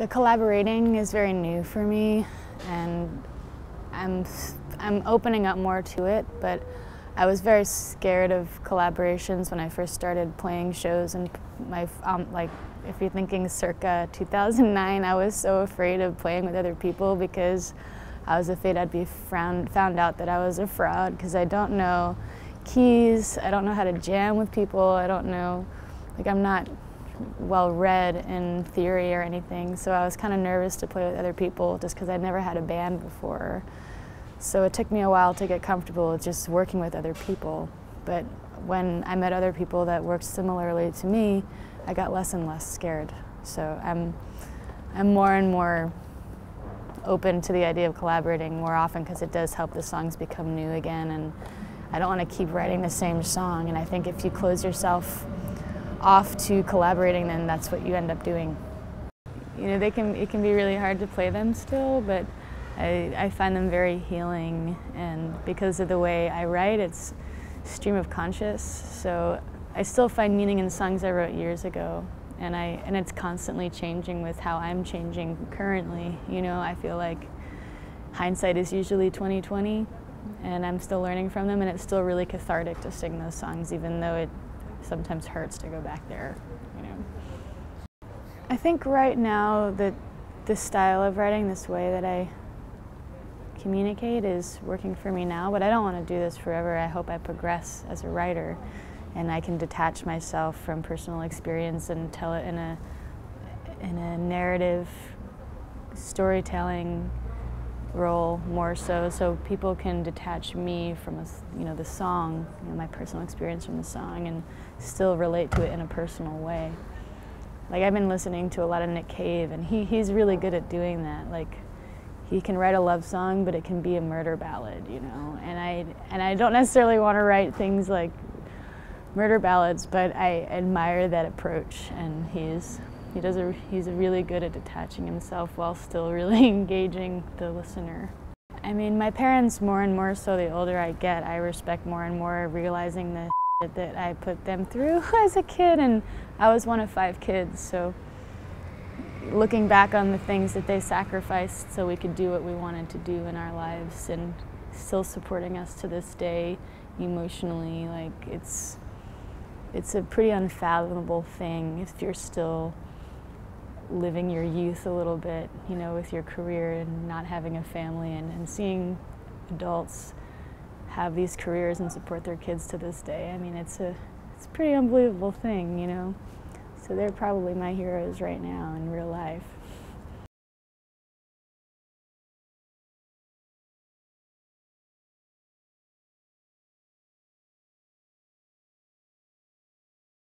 The collaborating is very new for me, and I'm opening up more to it, but I was very scared of collaborations when I first started playing shows, and like, if you're thinking circa 2009, I was so afraid of playing with other people because I was afraid I'd be found out that I was a fraud, because I don't know keys, I don't know how to jam with people, I don't know, like, I'm not well read in theory or anything, so I was kind of nervous to play with other people just because I'd never had a band before. So it took me a while to get comfortable with just working with other people. But when I met other people that worked similarly to me, I got less and less scared. So I'm more and more open to the idea of collaborating more often, because it does help the songs become new again, and I don't want to keep writing the same song, and I think if you close yourself off to collaborating, then that's what you end up doing. You know, it can be really hard to play them still, but I find them very healing, and because of the way I write, it's stream of conscious, so I still find meaning in songs I wrote years ago, and it's constantly changing with how I'm changing currently. You know, I feel like hindsight is usually 20/20, and I'm still learning from them, and it's still really cathartic to sing those songs, even though it sometimes hurts to go back there, you know. I think right now that this style of writing, this way that I communicate, is working for me now, but I don't want to do this forever. I hope I progress as a writer and I can detach myself from personal experience and tell it in a narrative storytelling role more so people can detach me from the song, my personal experience from the song, and still relate to it in a personal way. Like, I've been listening to a lot of Nick Cave, and he's really good at doing that. Like, he can write a love song, but it can be a murder ballad, you know. And I don't necessarily want to write things like murder ballads, but I admire that approach, and he's really good at detaching himself while still really engaging the listener. I mean, my parents, more and more so the older I get, I respect more and more, realizing the shit that I put them through as a kid, and I was one of 5 kids, so looking back on the things that they sacrificed so we could do what we wanted to do in our lives, and still supporting us to this day emotionally, like, it's a pretty unfathomable thing if you're still living your youth a little bit, you know, with your career and not having a family, and seeing adults have these careers and support their kids to this day. I mean, it's a pretty unbelievable thing, you know. So they're probably my heroes right now in real life.